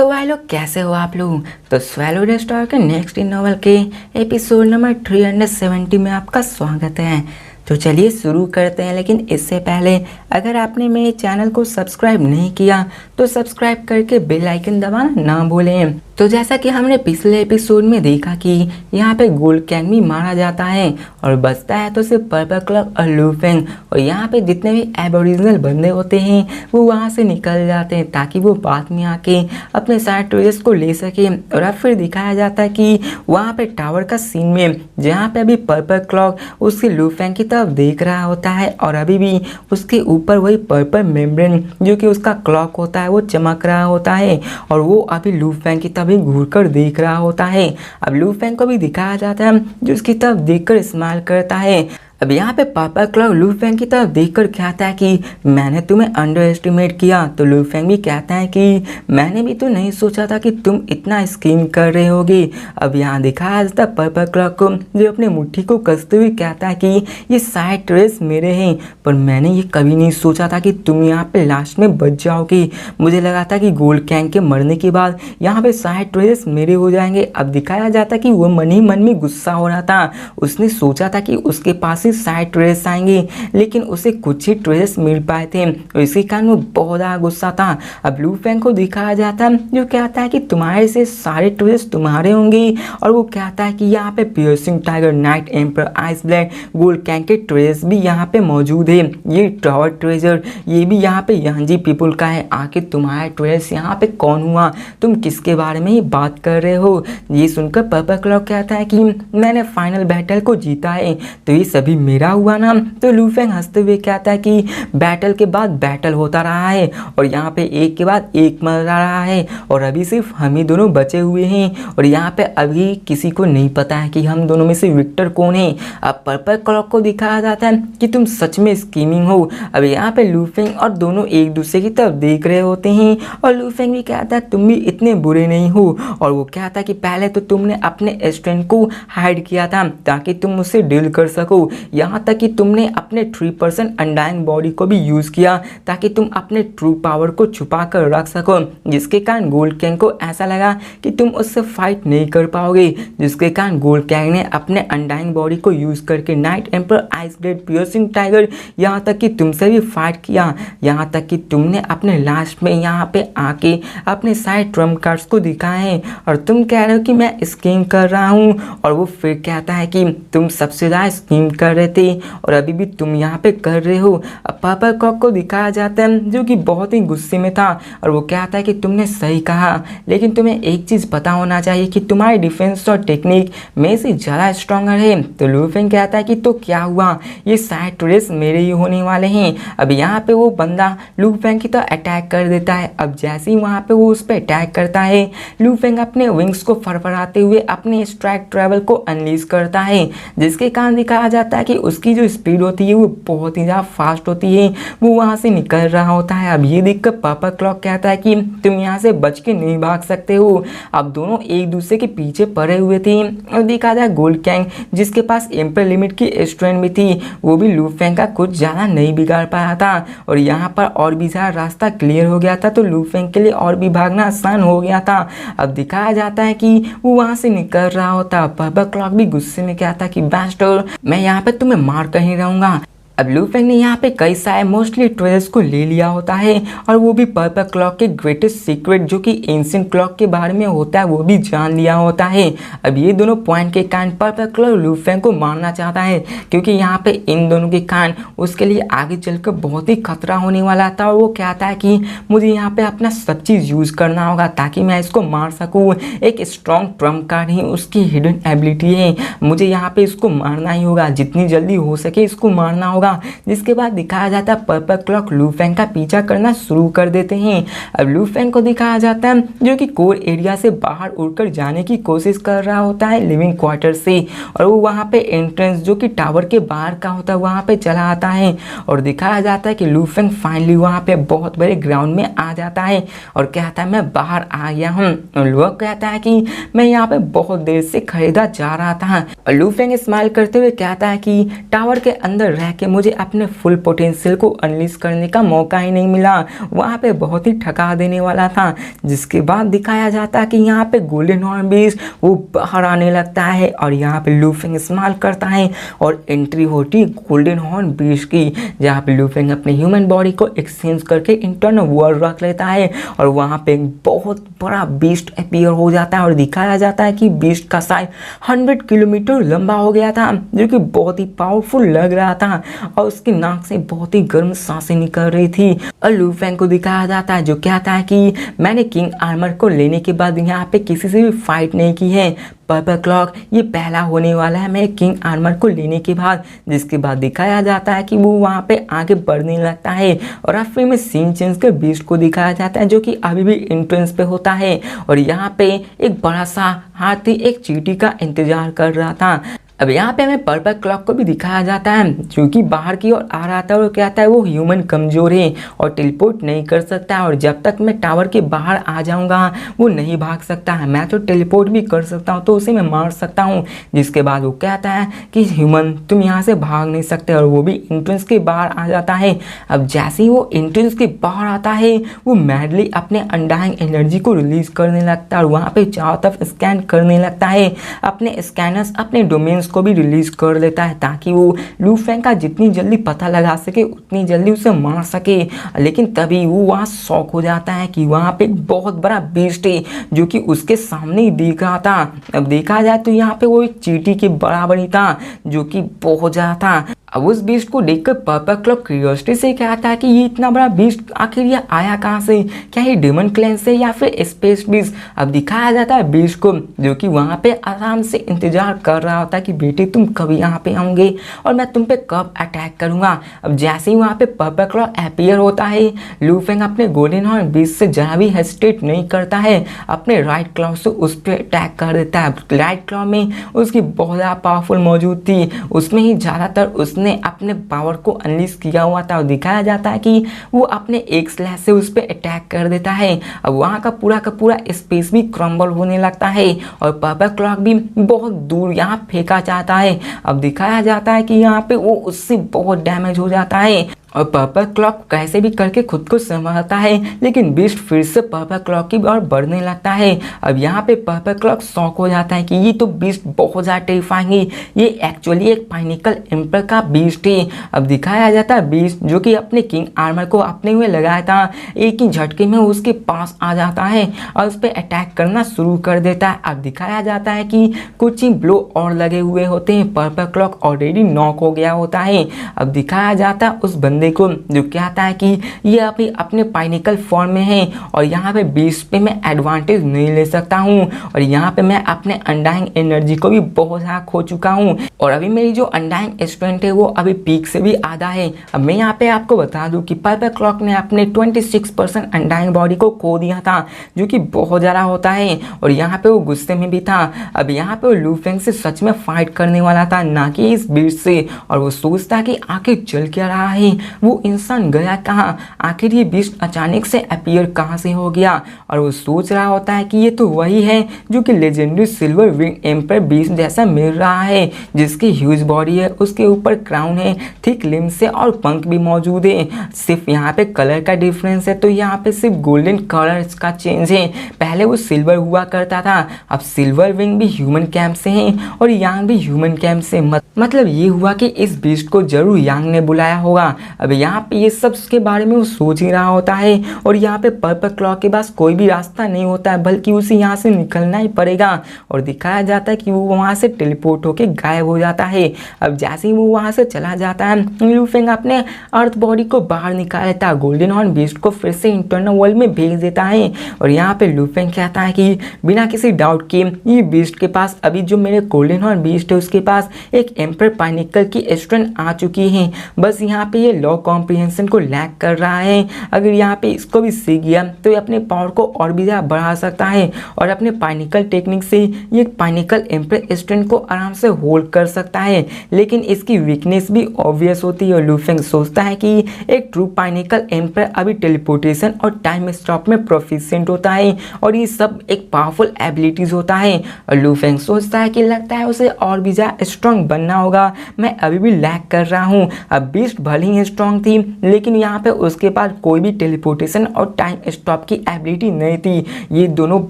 तो भाई लोग कैसे हो आप लोग। तो स्वैलो द स्टार के नेक्स्ट इन नॉवल के एपिसोड नंबर 370 में आपका स्वागत है। तो चलिए शुरू करते हैं, लेकिन इससे पहले अगर आपने मेरे चैनल को सब्सक्राइब नहीं किया तो सब्सक्राइब करके बेल आइकन दबाना ना भूलें। तो जैसा कि हमने पिछले एपिसोड में देखा कि यहाँ पे गोल्ड कैंग भी मारा जाता है और बचता है तो सिर्फ पर्पल क्लब और लू फेंग, और यहाँ पे जितने भी एबोरिजिनल बंदे होते हैं वो वहाँ से निकल जाते हैं ताकि वो बाद में आके अपने सारे टूरिस्ट को ले सके। और अब फिर दिखाया जाता है कि वहाँ पे टावर का सीन में जहाँ पे अभी पर्पल क्लॉक उसके लू फेंग की तरफ देख रहा होता है और अभी भी उसके ऊपर वही पर्पल मेम्ब्रेन जो कि उसका क्लॉक होता है वो चमक रहा होता है और वो अभी लू फेंग की तरफ घूर कर देख रहा होता है। अब लू फेंग को भी दिखाया जाता है जो उसकी तरफ देखकर स्माइल करता है। अब यहाँ पे पर्पल क्लॉक लू फेंग की तरफ देखकर कहता है कि मैंने तुम्हें अंडर एस्टिमेट किया। तो लू फेंग भी कहता है कि मैंने भी तो नहीं सोचा था कि तुम इतना स्कीम कर रहे होगे। अब यहाँ दिखाया जाता है पर्पल क्लॉक को जो अपने मुट्ठी को कसते हुए कहता है कि ये सारे ट्रेस मेरे हैं, पर मैंने ये कभी नहीं सोचा था कि तुम यहाँ पे लास्ट में बच जाओगे। मुझे लगा था कि गोल्ड कैंग के मरने के बाद यहाँ पे सारे ट्रेस मेरे हो जाएंगे। अब दिखाया जाता है कि वो मन ही मन में गुस्सा हो रहा था। उसने सोचा था कि उसके पास सारे ट्रेस आएंगे, लेकिन उसे कुछ ही ट्रेस मिल पाए थे और इसी कारण वो बहुत ज़्यादा गुस्सा था। अब लू फेंग को दिखाया जाता है जो कहता है कि तुम्हारे से सारे ट्रेस तुम्हारे होंगे, और वो कहता है कि यहाँ पे piercing tiger, night emperor, ice blade, gold Kang के ट्रेस भी यहाँ पे मौजूद है। ये टावर ट्रेजर ये भी यहाँ पे यांजी पीपुल का है। आखिर तुम्हारा ट्रेस यहाँ पे कौन हुआ, तुम किसके बारे में ही बात कर रहे हो। ये सुनकर पर्पल क्लॉक कहता है कि मैंने फाइनल बैटल को जीता है, तो ये सभी मेरा हुआ ना। तो लू फेंग हंसते हुए कहता है कि बैटल के बाद बैटल होता रहा है और यहाँ पे एक के बाद एक मर रहा है और अभी सिर्फ हम ही दोनों बचे हुए हैं और यहाँ पे अभी किसी को नहीं पता है कि हम दोनों में से विक्टर कौन है। अब पर्पल क्लॉक को दिखाया जाता है कि तुम सच में स्कीमिंग हो। अब यहाँ पे लू फेंग और दोनों एक दूसरे की तरफ देख रहे होते हैं और लू फेंग भी कहता है तुम भी इतने बुरे नहीं हो, और वो कहता है कि पहले तो तुमने अपने स्ट्रेंथ को हाइड किया था ताकि तुम मुझसे डील कर सको, यहाँ तक कि तुमने अपने 3% अनडाइंग बॉडी को भी यूज़ किया ताकि तुम अपने ट्रू पावर को छुपा कर रख सको, जिसके कारण गोल्ड कैंग को ऐसा लगा कि तुम उससे फाइट नहीं कर पाओगे, जिसके कारण गोल्ड कैंग ने अपने अनडाइंग बॉडी को यूज़ करके night emperor, ice blade, piercing tiger, यहाँ तक कि तुमसे भी फाइट किया। यहाँ तक कि तुमने अपने लास्ट में यहाँ पे आके अपने सारे ट्रम्प कार्ड्स को दिखाए हैं और तुम कह रहे हो कि मैं स्कीम कर रहा हूँ, और वो फिर कहता है कि तुम सबसे ज़्यादा स्कीम कर रहे थे और अभी भी तुम यहाँ पे कर रहे हो। अब पर्पल क्लॉक को दिखाया जाता है जो कि बहुत ही गुस्से में था और वो कहता है कि तुमने सही कहा, लेकिन तुम्हें एक चीज़ पता होना चाहिए कि तुम्हारी डिफेंस और टेक्निक में से ज़्यादा स्ट्रॉन्गर है। तो लू फेंग कहता है कि तो क्या हुआ, ये सारे ट्रेस मेरे ही होने वाले हैं। अब यहाँ पे वो बंदा लू फेंग की तो अटैक कर देता है। अब जैसे ही वहाँ पे वो उस पर अटैक करता है, लू फेंग अपने विंग्स को फड़फड़ाते हुए अपने स्ट्राइक ट्रैवल को अनलीज करता है, जिसके कारण दिखाया जाता है कि उसकी जो स्पीड होती है वो बहुत ही ज़्यादा फास्ट होती है, वो वहाँ से निकल रहा होता है। अब ये देखकर पर्पल क्लॉक कहता है कि तुम यहाँ से बच के नहीं भाग सकते हो। अब दोनों एक दूसरे के पीछे पड़े हुए थे और देखा जाए गोल्ड कैंग जिसके पास एम्पर लिमिट की स्ट्रेंथ भी थी, वो भी लू फेंग का कुछ ज़्यादा नहीं बिगाड़ पाया था और यहाँ पर और भी ज़्यादा रास्ता क्लियर हो गया था, तो लू फेंग के लिए और भी भागना आसान हो गया था। अब दिखाया जाता है कि वो वहाँ से निकल रहा होता। पर्पल क्लॉक भी गुस्से में कहता कि बैस्टर, मैं यहाँ पे तुम्हें मार कहीं रहूँगा। अब लू फेंग ने यहाँ पे कई सारे मोस्टली ट्रेजर्स को ले लिया होता है और वो भी पर्पल क्लॉक के ग्रेटेस्ट सीक्रेट जो कि एंशिएंट क्लॉक के बारे में होता है वो भी जान लिया होता है। अब ये दोनों पॉइंट के कारण पर्पल क्लॉक लू फेंग को मारना चाहता है, क्योंकि यहाँ पे इन दोनों के कारण उसके लिए आगे चलकर बहुत ही खतरा होने वाला था और वो कहता है कि मुझे यहाँ पे अपना सब चीज़ यूज़ करना होगा ताकि मैं इसको मार सकूँ। एक स्ट्रॉन्ग ट्रम्प कार्ड ही उसकी हिडन एबिलिटी है, मुझे यहाँ पे इसको मारना ही होगा, जितनी जल्दी हो सके इसको मारना होगा। जिसके बाद दिखाया जाता है पर्पल क्लॉक लू फेंग का पीछा करना शुरू कर देते हैं। अब लू फेंग को दिखाया जाता है जो कि कोर एरिया से बाहर उड़कर जाने की कोशिश कर रहा होता है लिविंग क्वार्टर से, और वो वहाँ पे एंट्रेंस जो कि टावर के बाहर का होता है वहाँ पे चला आता है और दिखाया जाता है कि लू फेंग फाइनली वहाँ पे बहुत बड़े ग्राउंड में आ जाता है और कहता है मैं बाहर आ गया हूँ। और लू कहता है कि मैं यहाँ पे बहुत देर से खरीदा जा रहा था और लू फेंग स्माइल करते हुए कहता है कि टावर के अंदर रह के मुझे अपने फुल पोटेंशियल को अनलीश करने का मौका ही नहीं मिला। वहाँ पे बहुत ही ठका देने वाला था। जिसके बाद दिखाया जाता है कि यहाँ पे गोल्डन हॉर्न बीस्ट वो बाहर आने लगता है और यहाँ पे लू फेंग इस्तेमाल करता है और एंट्री होती गोल्डन हॉर्न बीस्ट की, जहाँ पे लू फेंग अपने ह्यूमन बॉडी को एक्सचेंज करके इंटरनल वर्ल्ड रख लेता है और वहाँ पे एक बहुत बड़ा बीस्ट अपीयर हो जाता है और दिखाया जाता है कि बीस्ट का साइज 100 किलोमीटर लंबा हो गया था, जो कि बहुत ही पावरफुल लग रहा था और उसकी नाक से बहुत ही गर्म सांसें निकल रही थी। और लू फेंग को दिखाया जाता है जो कहता है कि मैंने किंग आर्मर को लेने के बाद यहाँ पे किसी से भी फाइट नहीं की है। पर्पल क्लॉक ये पहला होने वाला है मैं किंग आर्मर को लेने के बाद। जिसके बाद दिखाया जाता है कि वो वहाँ पे आगे बढ़ने लगता है और अब फिर में सीन चेंज के बीस्ट को दिखाया जाता है जो कि अभी भी एंट्रेंस पे होता है और यहाँ पे एक बड़ा सा हाथी एक चींटी का इंतजार कर रहा था। अब यहाँ पे हमें पर्पल क्लॉक को भी दिखाया जाता है जो कि बाहर की ओर आ रहा था और कहता है वो ह्यूमन कमजोर है और टेलीपोर्ट नहीं कर सकता है और जब तक मैं टावर के बाहर आ जाऊंगा वो नहीं भाग सकता है। मैं तो टेलीपोर्ट भी कर सकता हूँ तो उसे मैं मार सकता हूँ। जिसके बाद वो कहता है कि ह्यूमन तुम यहाँ से भाग नहीं सकते और वो भी एंट्रेंस के बाहर आ जाता है। अब जैसे ही वो एंट्रेंस के बाहर आता है वो मैडली अपने अनडाइंग एनर्जी को रिलीज करने लगता है और वहाँ पे चारों तरफ स्कैन करने लगता है। अपने स्कैनर्स अपने डोमेन्स को भी रिलीज कर देता है ताकि वो लू फेंग का जितनी जल्दी पता लगा सके उतनी जल्दी उसे मार सके। लेकिन तभी वो वहाँ शॉक हो जाता है कि वहाँ पे एक बहुत बड़ा बीस्ट है जो कि उसके सामने ही दिख रहा था। अब देखा जाए तो यहाँ पे वो एक चींटी के बराबर ही था जो कि बहुत ज़्यादा था। अब उस बीस्ट को देखकर पर्पल क्लॉक क्यूरियोसिटी से कहता है कि ये इतना बड़ा बीस्ट आखिर ये आया कहाँ से, क्या ये डेमन क्लैन से या फिर स्पेस बीस्ट। अब दिखाया जाता है बीस्ट को जो कि वहाँ पे आराम से इंतजार कर रहा होता है कि बेटे तुम कब यहाँ पे आओगे और मैं तुम पे कब अटैक करूँगा। अब जैसे ही वहाँ पे पर्पल क्लॉक अपीयर होता है लू फेंग अपने गोल्डन हॉर्न बीस्ट से जरा भी हेजिटेट नहीं करता है, अपने राइट क्लॉ से उस पर अटैक कर देता है। राइट क्लॉ में उसकी बहुत ज़्यादा पावरफुल मौजूद थी, उसमें ही ज़्यादातर उसने अपने पावर को अनलीश किया हुआ था और दिखाया जाता है कि वो अपने एक स्लैश से उस पर अटैक कर देता है। अब वहाँ का पूरा स्पेस भी क्रम्बल होने लगता है और पर्पल क्लॉक भी बहुत दूर यहाँ फेंका जाता है। अब दिखाया जाता है कि यहाँ पे वो उससे बहुत डैमेज हो जाता है और पर्पल क्लॉक कैसे भी करके खुद को संभालता है लेकिन बीस्ट फिर से पर्पल क्लॉक की ओर बढ़ने लगता है। अब यहाँ पे पर्पल क्लॉक शॉक हो जाता है कि ये तो बीस्ट बहुत ज़्यादा टेरिफाइंग है, ये एक्चुअली एक पाइनिकल एम्पर का बीस्ट है। अब दिखाया जाता है बीस्ट जो कि अपने किंग आर्मर को अपने हुए लगाया था एक ही झटके में उसके पास आ जाता है और उस पर अटैक करना शुरू कर देता है। अब दिखाया जाता है कि कुछ ही ब्लो और लगे हुए होते हैं, पर्पल क्लॉक ऑलरेडी नॉक हो गया होता है। अब दिखाया जाता है उस देखो जो कहता है कि ये अभी अपने पाइनिकल फॉर्म में है और यहाँ पे बीस्ट पे मैं एडवांटेज नहीं ले सकता हूँ और यहाँ पे मैं अपने अनडाइंग एनर्जी को भी बहुत ज़्यादा खो चुका हूँ और अभी मेरी जो अनडाइंग स्ट्रेंथ है वो अभी पीक से भी आधा है। अब मैं यहाँ पे आपको बता दूँ कि पर्पल क्लॉक ने अपने 26% अनडाइंग बॉडी को खो दिया था जो कि बहुत ज़्यादा होता है और यहाँ पे वो गुस्से में भी था। अब यहाँ पे वो लू फेंग से सच में फाइट करने वाला था ना कि इस बीस्ट से और वो सोचता कि आखिर चल क्या रहा है, वो इंसान गया कहाँ, आखिर ये बीस्ट अचानक से अपीयर कहाँ से हो गया और वो सोच रहा होता है कि ये तो वही है जो कि legendary silver wing emperor beast जैसा मिल रहा है जिसकी ह्यूज बॉडी है, उसके ऊपर क्राउन है, थिक लिम्स है और पंख भी मौजूद है। सिर्फ यहाँ पे कलर का डिफरेंस है तो यहाँ पे सिर्फ गोल्डन कलर का चेंज है। पहले वो सिल्वर हुआ करता था, अब सिल्वर विंग भी ह्यूमन कैंप से है और यांग भी ह्यूमन कैंप से। मतलब ये हुआ कि इस बीस्ट को जरूर यांग ने बुलाया होगा। अब यहाँ पे ये सब के बारे में वो सोच ही रहा होता है और यहाँ पे पर्पल क्लॉक के पास कोई भी रास्ता नहीं होता है बल्कि उसे यहाँ से निकलना ही पड़ेगा और दिखाया जाता है कि वो वहाँ से टेलीपोर्ट होके गायब हो जाता है। अब जैसे ही वो वहाँ से चला जाता है लू फेंग अपने अर्थ बॉडी को बाहर निकाल लेता है, गोल्डन हॉर्न बीस्ट को फिर से इंटरनल वर्ल्ड में भेज देता है और यहाँ पे लू फेंग कहता है कि बिना किसी डाउट के ये बीस्ट के पास अभी जो मेरे गोल्डन हॉर्न बीस्ट है उसके पास एक एम्पर पाइनिकल की स्ट्रेंथ आ चुकी है, बस यहाँ पे ये लॉ कॉम्प्रिहेंशन को लैक कर रहा है, अगर यहाँ पे इसको भी सीख गया तो ये अपने पावर को और भी ज़्यादा बढ़ा सकता है और अपने पाइनिकल टेक्निक से ये पाइनिकल एम्पर स्टूडेंट को आराम से होल्ड कर सकता है। लेकिन इसकी वीकनेस भी ऑब्वियस होती है और लू फेंग सोचता है कि एक ट्रू पाइनिकल एम्पर अभी टेलीपोर्टेशन और टाइम स्टॉप में प्रोफिशिएंट होता है और ये सब एक पावरफुल एबिलिटीज होता है। और लू फेंग सोचता है कि लगता है उसे और भी ज़्यादा स्ट्रॉन्ग बनना होगा, मैं अभी भी लैक कर रहा हूँ। अब बीस्ट भले ही स्ट्रॉन्ग थी लेकिन यहाँ पे उसके पास कोई भी टेलीपोर्टेशन और टाइम स्टॉप की एबिलिटी नहीं थी। ये दोनों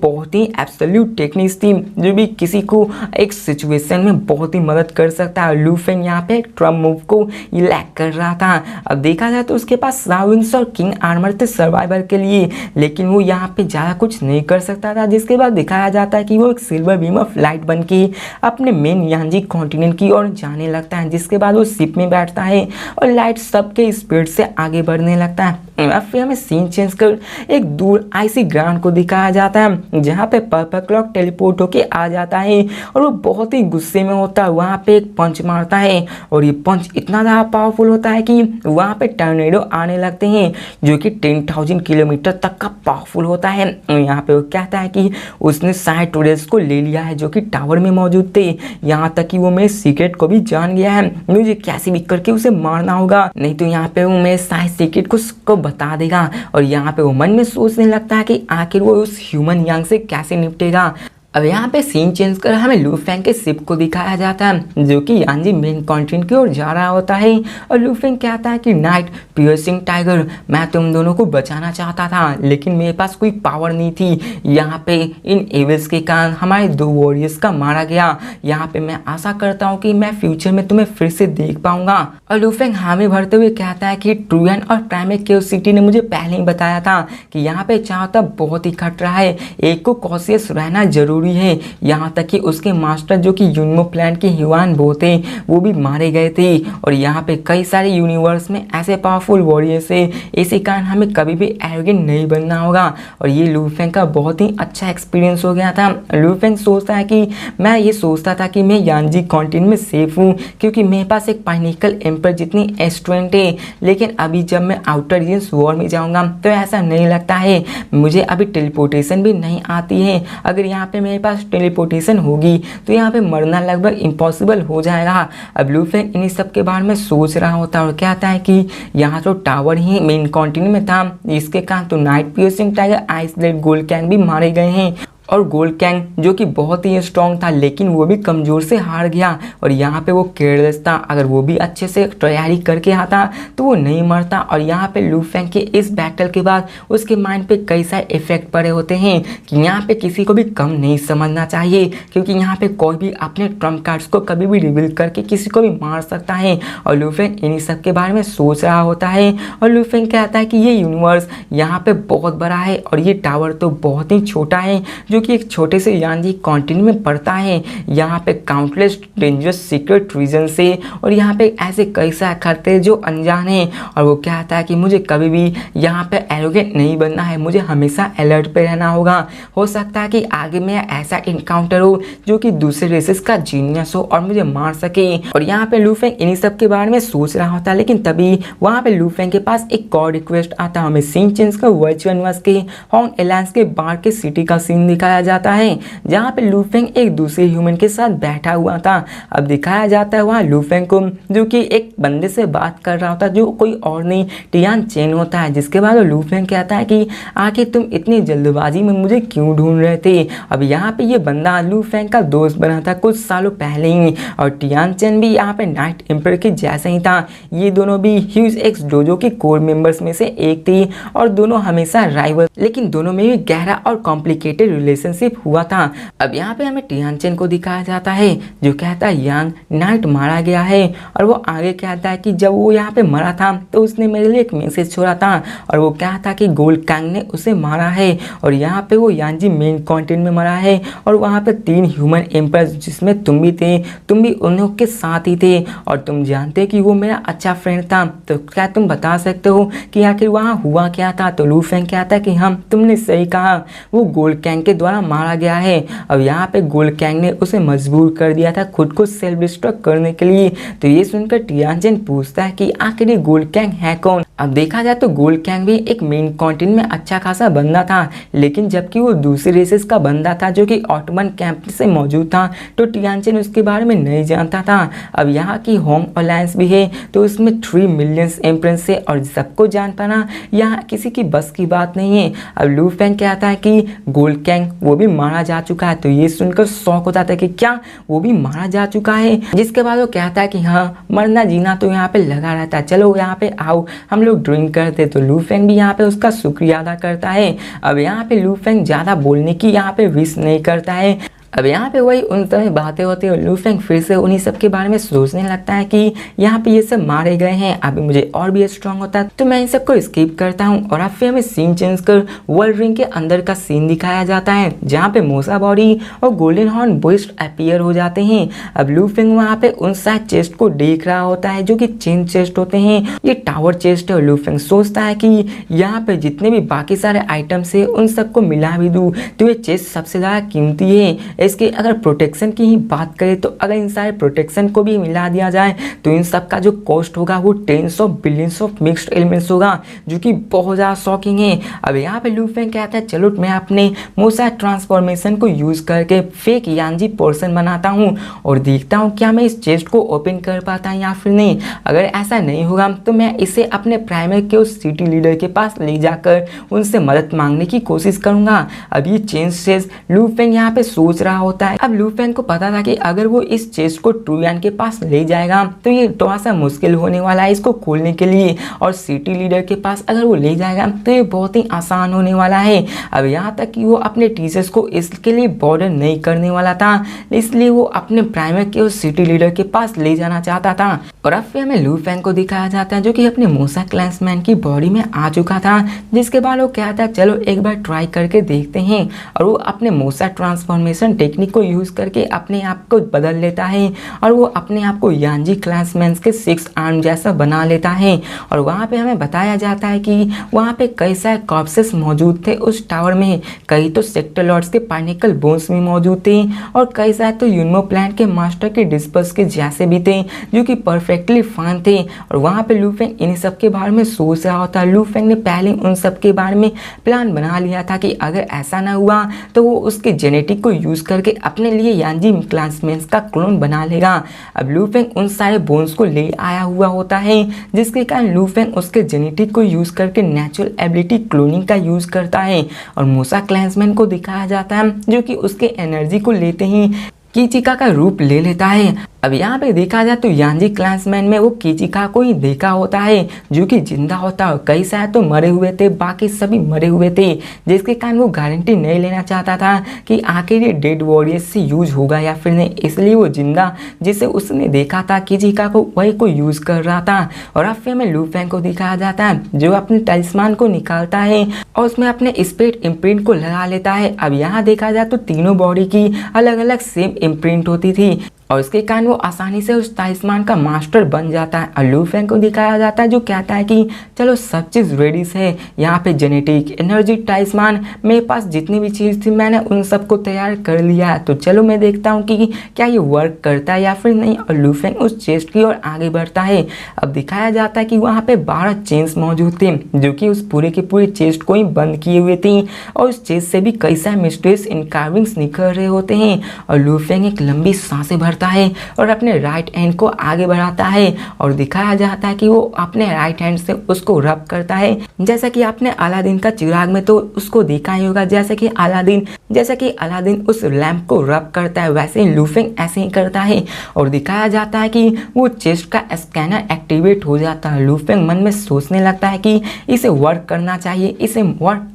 बहुत ही एब्सोल्यूट टेक्निक्स थी जो भी किसी को एक सिचुएशन में बहुत ही मदद कर सकता है। लू फेंग यहाँ पे ट्रम्प मूव को ये लैक कर रहा था। अब देखा जाए तो उसके पास साविंग्स और किंग आर्मर थे सर्वाइवल के लिए, लेकिन वो यहाँ पे ज़्यादा कुछ नहीं कर सकता था। जिसके बाद दिखाया जाता है कि वो एक सिल्वर बीम ऑफ लाइट बन के अपने मेन यांजी कॉन्टिनेंट की ओर जाने लगता है। जिसके बाद वो शिप में बैठता है और लाइट सबके स्पीड से आगे बढ़ने लगता है। फिर हमें सीन चेंज कर एक दूर आइसी ग्राउंड को दिखाया जाता है जहाँ पे पर्पल क्लॉक टेलीपोर्ट होके आ जाता है और वो बहुत ही गुस्से में होता है। वहाँ पे एक पंच मारता है और ये पंच इतना ज़्यादा पावरफुल होता है कि वहाँ पे टर्नेडो आने लगते हैं जो कि 10,000 किलोमीटर तक का पावरफुल होता है। यहाँ पे वो कहता है कि उसने साइड टूरिस्ट को ले लिया है जो कि टावर में मौजूद थे, यहाँ तक कि वो मेरे सीक्रेट को भी जान गया है, मुझे कैसे भी करके उसे मारना होगा, नहीं तो यहाँ पे वो मेरे सारे सीक्रेट को बता देगा। और यहाँ पे वो मन में सोचने लगता है कि आखिर वो उस ह्यूमन यांग से कैसे निपटेगा। अब यहाँ पे सीन चेंज कर हमें लू फेंग के शिप को दिखाया जाता है जो कि यांजी मेन कॉन्टिनेंट की ओर जा रहा होता है और लू फेंग कहता है कि नाइट पियर्सिंग टाइगर, मैं तुम दोनों को बचाना चाहता था लेकिन मेरे पास कोई पावर नहीं थी। यहाँ पे इन एविल्स के कारण हमारे 2 वॉरियर्स का मारा गया। यहाँ पे मैं आशा करता हूँ कि मैं फ्यूचर में तुम्हें फिर से देख पाऊंगा। और लू फेंग हामी भरते हुए कहता है कि ट्रूयन और प्राइमेक क्यूरियोसिटी ने मुझे पहले ही बताया था कि यहाँ पे चारों तरफ बहुत ही खतरा है, एक को कॉशियस रहना जरूरी है। यहाँ तक कि उसके मास्टर जो कि यूनिमो प्लान के ह्यूआन बो थे वो भी मारे गए थे और यहाँ पे कई सारे यूनिवर्स में ऐसे पावरफुल वॉरियर्स है, इसी कारण हमें कभी भी एरोगेंट नहीं बनना होगा। और ये लू फेंग का बहुत ही अच्छा एक्सपीरियंस हो गया था। लू फेंग सोचता है कि मैं ये सोचता था कि मैं यांजी कॉन्टिनेंट में सेफ हूँ क्योंकि मेरे पास एक पाइनिकल एम्पर जितनी स्ट्रेंथ है, लेकिन अभी जब मैं आउटर रीजन्स वॉर में जाऊँगा तो ऐसा नहीं लगता है। मुझे अभी टेलीपोर्टेशन भी नहीं आती है, अगर यहाँ पे मेरे पास टेलीपोर्टेशन होगी तो यहाँ पे मरना लगभग इम्पॉसिबल हो जाएगा। अब लू फेंग इन सब के बारे में सोच रहा होता है और कहता है कि यहाँ तो टावर ही मेन कॉन्टिनेंट में था, इसके कारण तो night piercing tiger, iceblade, gold कैंग भी मारे गए हैं और गोल्ड कैंग जो कि बहुत ही स्ट्रॉन्ग था लेकिन वो भी कमज़ोर से हार गया। और यहाँ पे वो केयरलेस था, अगर वो भी अच्छे से तैयारी करके आता तो वो नहीं मरता। और यहाँ पे लू फेंग के इस बैटल के बाद उसके माइंड पे कई सारे इफेक्ट पड़े होते हैं कि यहाँ पे किसी को भी कम नहीं समझना चाहिए क्योंकि यहाँ पे कोई भी अपने ट्रम्प कार्ड्स को कभी भी रिवील करके किसी को भी मार सकता है। और लू फेंग इन्हीं सब के बारे में सोच रहा होता है और लू फेंग कहता है कि ये यूनिवर्स यहाँ पे बहुत बड़ा है और ये टावर तो बहुत ही छोटा है जो कि एक छोटे से यांजी कॉन्टिनेंट में पड़ता है। यहाँ पे काउंटलेस डेंजरस सीक्रेट रीजन से और यहाँ पे ऐसे कई सारे खतरे जो अनजान हैं। और वो कहता है कि मुझे कभी भी यहाँ पे एरोगेंट नहीं बनना है, मुझे हमेशा अलर्ट पे रहना होगा। हो सकता है कि आगे में ऐसा इनकाउंटर हो जो कि दूसरे रेसेस का जीनियस हो और मुझे मार सके। और यहाँ पे लू फेंग इन्हीं सब के बारे में सोच रहा होता है लेकिन तभी वहाँ पे लू फेंग के पास एक और रिक्वेस्ट आता है। हमें सीन चेंज का वर्चुअल यूनिवर्स के हॉन्ग एलायंस के बाहर के सिटी का सीन दिखाया जाता है जहाँ पे लू फेंग एक दूसरे ह्यूमन के साथ बैठा हुआ था। अब दिखाया जाता है वहाँ लू फेंग को जो कि एक बंदे से बात कर रहा होता है जो कोई और नहीं टियान चेन होता है। जिसके बाद लू फेंग कहता है कि आखिर तुम इतनी जल्दबाजी में मुझे क्यों ढूंढ रहे थे। अब यहाँ पे ये बंदा लू फेंग का दोस्त बना था कुछ सालों पहले ही और टियान चेन भी यहाँ पे नाइट एम्पर के जैसा ही था। ये दोनों भी ह्यूज एक्स डोजो के कोर मेंबर्स में से एक थी और दोनों हमेशा राइवल, लेकिन दोनों में भी गहरा और कॉम्प्लिकेटेड रिलेशनशिप हुआ था। अब यहाँ पे हमें टियान चेन को दिखाया जाता है जो कहता है यांग नाइट मारा गया है और वो आगे कहता है कि जब वो यहाँ पे मरा था तो उसने मेरे लिए एक मैसेज छोड़ा था और वो क्या था कि गोल्ड कैंग ने उसे मारा है और यहाँ पे वो यांजी मेन कॉन्टिनेंट में मरा है और वहाँ पे 3 ह्यूमन एम्पर्स जिसमें तुम भी थे, तुम भी उन लोग के साथ ही थे और तुम जानते कि वो मेरा अच्छा फ्रेंड था। तो क्या तुम बता सकते हो कि आखिर वहाँ हुआ क्या था। तो लू फेंग कहता है कि हाँ तुमने सही कहा, वो गोल्ड कैंग के द्वारा मारा गया है। अब यहाँ पे गोल्ड कैंग ने उसे मजबूर कर दिया था खुद को सेल्फ डिस्ट्रक्ट करने के लिए। तो ये सुनकर टियानजिन पूछता है कि आखिर ये गोल्ड कैंग है कौन। अब देखा जाए तो गोल्ड कैंग भी एक मेन कॉन्टिनेंट में अच्छा खासा बंदा था, लेकिन जबकि वो दूसरे रेसेस का बंदा था जो कि ऑटोमन कैंप से मौजूद था, तो टियानजिन उसके बारे में नहीं जानता था। अब यहाँ की होम अलायंस भी है, तो उसमें 3 मिलियन एम्प्रेंस है और सबको जान पाना यहाँ किसी की बस की बात नहीं है। अब लू फेंग कहता है कि गोल्ड कैंग वो भी मारा जा चुका है। तो ये सुनकर शौक हो जाता है कि क्या वो भी मारा जा चुका है। जिसके बाद वो कहता है कि हाँ, मरना जीना तो यहाँ पे लगा रहता है, चलो यहाँ पे आओ हम लोग ड्रिंक करते। तो लू फेंग भी यहाँ पे उसका शुक्रिया अदा करता है। अब यहाँ पे लू फेंग ज़्यादा बोलने की यहाँ पे विश नहीं करता है। अब यहाँ पे वही उन समय बातें होती है और लू फेंग फिर से उन्हीं सब के बारे में सोचने लगता है कि यहाँ पे ये सब मारे गए हैं, अभी मुझे और भी स्ट्रांग होता है तो मैं इन सबको स्किप करता हूँ। और अब फिर हमें सीन चेंज कर वर्ल्ड रिंग के अंदर का सीन दिखाया जाता है, जहाँ पे मोसा बॉडी और गोल्डन हॉर्न बुस्ट अपीयर हो जाते हैं। अब लू फेंग वहाँ पे उन साइड चेस्ट को देख रहा होता है जो कि चेन चेस्ट होते हैं, ये टावर चेस्ट है। और लू फेंग सोचता है कि यहाँ पे जितने भी बाकी सारे आइटम्स है उन सबको मिला भी दूँ तो ये चेस्ट सबसे ज़्यादा कीमती है। इसके अगर प्रोटेक्शन की ही बात करें तो अगर इन सारे प्रोटेक्शन को भी मिला दिया जाए तो इन सब का जो कॉस्ट होगा वो tens of billions of mixed elements होगा, जो कि बहुत ज़्यादा शॉकिंग है। अब यहाँ पे लू फेंग कहता है चलो मैं अपने मोसा ट्रांसफॉर्मेशन को यूज़ करके फेक यांजी पोर्शन बनाता हूँ और देखता हूँ क्या मैं इस चेस्ट को ओपन कर पाता या फिर नहीं। अगर ऐसा नहीं होगा तो मैं इसे अपने प्राइमर के उस सिटी लीडर के पास ले जाकर उनसे मदद मांगने की कोशिश करूँगा। अब ये चेंज से लू फेंग यहाँ पे सोच रहा होता है। अब लू फेंग को पता था कि अगर वो इस चेस्ट को ट्रू यान के पास ले जाएगा तो ये थोड़ा सा मुश्किल होने वाला है इसको खोलने के लिए, और सिटी लीडर के पास अगर वो ले जाएगा तो ये बहुत ही आसान होने वाला है। अब यहाँ तक कि वो अपने टीचर्स को इसके लिए बॉर्डर नहीं करने वाला था, इसलिए वो अपने प्राइमर के उस सिटी लीडर के पास ले जाना चाहता था। और अब फिर हमें लू फेंग को दिखाया जाता है जो कि अपने मोसा क्लैंसमैन की बॉडी में आ चुका था, जिसके बाद वो कहता है चलो एक बार ट्राई करके देखते हैं। और वो अपने मोसा ट्रांसफॉर्मेशन टेक्निक को यूज करके अपने आप को बदल लेता है और वो अपने आप को यांजी क्लैंसमैन के 6 आर्म जैसा बना लेता है। और वहाँ पे हमें बताया जाता है कि वहाँ पे कई सारे कॉर्प्सेस मौजूद थे उस टावर में, कई तो सेक्टर लॉर्ड्स के पार्निकल बोन्स में मौजूद थे और कई सारे तो यूनिमो प्लांट के मास्टर के डिस्पर्स के जैसे भी थे जो कि परफेक्टली फाइन थे। और वहाँ पे लू फेंग इन सब के बारे में सोच रहा होता है। लू फेंग ने पहले उन सब के बारे में प्लान बना लिया था कि अगर ऐसा ना हुआ तो वो उसके जेनेटिक को यूज करके अपने लिए यांजी क्लैंसमैन का क्लोन बना लेगा। अब लू फेंग उन सारे बोन्स को ले आया हुआ होता है, जिसके कारण लू फेंग उसके जेनेटिक को यूज करके नेचुरल एबिलिटी क्लोनिंग का यूज करता है। और मोसा क्लैंसमैन को दिखाया जाता है जो कि उसके एनर्जी को लेते ही कीचिका का रूप ले लेता है। अब यहाँ पे देखा जाए तो यांजी क्लैंसमैन में वो कीचिका को ही देखा होता है जो कि जिंदा होता है, कई सारे तो मरे हुए थे, बाकी सभी मरे हुए थे, जिसके कारण वो गारंटी नहीं लेना चाहता था कि आखिर ये डेड वॉरियर्स से यूज होगा या फिर नहीं, इसलिए वो जिंदा जिसे उसने देखा था कीचिका को वही को यूज कर रहा था। और अब फिर में लू फेंग को दिखाया जाता है जो अपने टलिस्मान को निकालता है और उसमें अपने स्पिरिट इम्प्रिंट को लगा लेता है। अब यहाँ देखा जाए तो तीनों बॉडी की अलग अलग सेम इम्प्रिंट होती थी और इसके कारण वो आसानी से उस टलिस्मान का मास्टर बन जाता है। और लू फेंग को दिखाया जाता है जो कहता है कि चलो सब चीज़ रेडी है, यहाँ पे जेनेटिक एनर्जी टलिस्मान मेरे पास जितनी भी चीज़ थी मैंने उन सबको तैयार कर लिया है, तो चलो मैं देखता हूँ कि क्या ये वर्क करता है या फिर नहीं। और लू फेंग उस चेस्ट की ओर आगे बढ़ता है। अब दिखाया जाता है कि वहाँ पे 12 चेन्स मौजूद थे जो कि उस पूरे के पूरे चेस्ट को ही बंद किए हुए थे और उस चेस्ट से भी कई सारे मिस्ट्रियस इनकार्विंग्स निकल रहे होते हैं। और लू फेंग एक लंबी सांसें भरता है और अपने राइट हैंड को आगे बढ़ाता है और दिखाया जाता है कि वो अपने राइट हैंड से उसको रब करता है, जैसा कि आपने अलादीन का चिराग में तो उसको देखा ही होगा, जैसे कि अलादीन उस लैंप को रब करता है वैसे ही लू फेंग ऐसे ही करता है। और दिखाया जाता है कि वो चेस्ट का स्कैनर एक्टिवेट हो जाता है। लू फेंग मन में सोचने लगता है कि इसे वर्क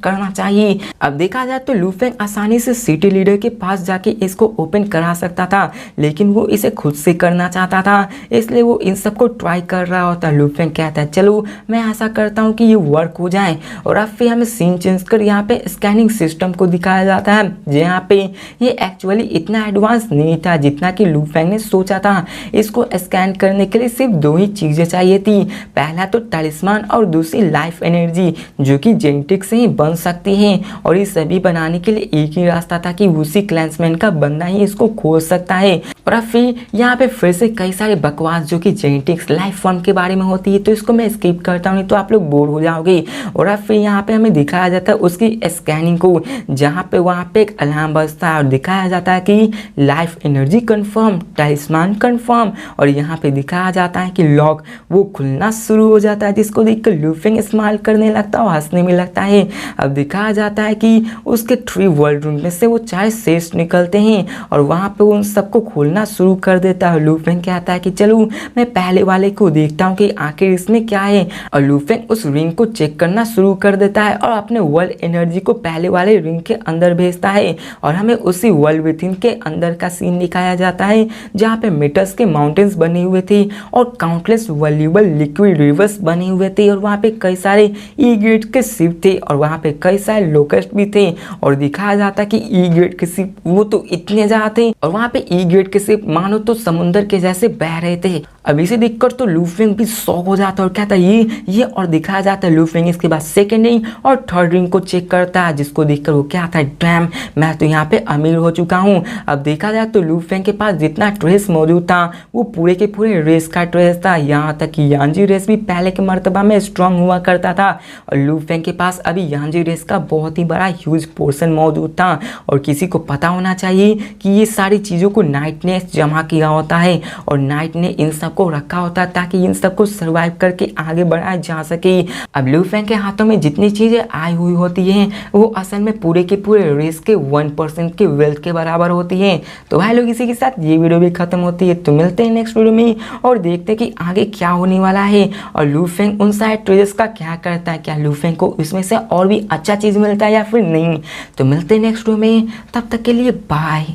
करना चाहिए। अब देखा जाए तो लू फेंग आसानी से सिटी लीडर के पास जाके इसको ओपन करा सकता था, लेकिन वो इसे खुद से करना चाहता था, इसलिए वो इन सबको ट्राई कर रहा होता है। लुफेंग कहता है चलो मैं ऐसा करता हूँ कि ये वर्क हो जाए, और अब फिर हमें सीन चेंज कर यहाँ पे स्कैनिंग सिस्टम को दिखाया जाता है, जहाँ पे ये एक्चुअली इतना एडवांस नहीं था जितना कि लुफेंग ने सोचा था। इसको स्कैन करने के लिए सिर्फ दो ही चीज़ें चाहिए थी, पहला तो टलिस्मान और दूसरी लाइफ एनर्जी, जो कि जेनेटिक से ही बन सकती है। और ये सभी बनाने के लिए एक ही रास्ता था कि उसी क्लैंसमैन का बंदा ही इसको खोज सकता है। और अब फिर यहाँ पे फिर से कई सारे बकवास जो कि जेनेटिक्स लाइफ फॉर्म के बारे में होती है, तो इसको मैं स्किप करता हूँ, नहीं तो आप लोग बोर हो जाओगे। और अब फिर यहाँ पे हमें दिखाया जाता है उसकी स्कैनिंग को, जहाँ पे वहाँ पे एक अलार्म बजता है और दिखाया जाता है कि लाइफ एनर्जी कंफर्म, टलिस्मान कंफर्म। और यहाँ पे दिखाया जाता है कि लॉक वो खुलना शुरू हो जाता है, जिसको देखकर लुफेंग स्माइल करने लगता है और हंसने में लगता है। अब दिखाया जाता है कि उसके 3 वर्ल्ड रूम में से वो 4 शेष निकलते हैं और वहाँ पे उन सबको खोलना शुरू कर देता है। लुफेंग कहता है कि चलो मैं पहले वाले को देखता हूँ कि आखिर इसमें क्या है, और लुफेंग उस रिंग को चेक करना शुरू कर देता है और अपने वर्ल्ड एनर्जी को पहले वाले रिंग के अंदर भेजता है। और हमें उसी वर्ल्ड विथिन के अंदर का सीन दिखाया जाता है, जहाँ पे मेटल्स के माउंटेन्स बने हुए थे और काउंटलेस वैल्यूएबल लिक्विड रिवर्स बने हुए थे, और वहाँ पे कई सारे ई ग्रेड के शिप थे और वहाँ पे कई सारे लोकस्ट भी थे। और दिखाया जाता है कि ई ग्रेड के शिप वो तो इतने ज्यादा थे, और वहाँ पे ई ग्रेड के शिप मानो तो समुद्र के जैसे बह रहे थे। अब इसे देखकर तो लुफेंग भी शॉक हो जाता है और कहता है ये, और दिखाया जाता है लुफेंग इसके बाद सेकंड रिंग और थर्ड रिंग को चेक करता है, जिसको देखकर वो क्या था, डैम मैं तो यहाँ पे अमीर हो चुका हूँ। अब देखा जाए तो लुफेंग के पास जितना ट्रेस मौजूद था वो पूरे के पूरे रेस का ट्रेस था, यहाँ तक कि यांजी रेस भी पहले के मर्तबा में स्ट्रांग हुआ करता था। और लुफेंग के पास अभी यांजी रेस का बहुत ही बड़ा ह्यूज पोर्शन मौजूद था, और किसी को पता होना चाहिए कि ये सारी चीज़ों को नाइट ने जमा किया होता है और नाइट ने इन सब को रखा होता है ताकि इन सबको सर्वाइव करके आगे बढ़ाया जा सके। अब लुफेंग के हाथों में जितनी चीजें आई हुई होती हैं वो असल में पूरे के पूरे रेस के 1% के वेल्थ के बराबर होती है। तो भाई लोग इसी के साथ ये वीडियो भी खत्म होती है, तो मिलते हैं नेक्स्ट वीडियो में और देखते हैं कि आगे क्या होने वाला है और लुफेंग उन सारे ट्रेजर्स का क्या करता है, क्या लुफेंग को इसमें से और भी अच्छा चीज मिलता है या फिर नहीं। तो मिलते हैं नेक्स्ट वीडियो में, तब तक के लिए बाय।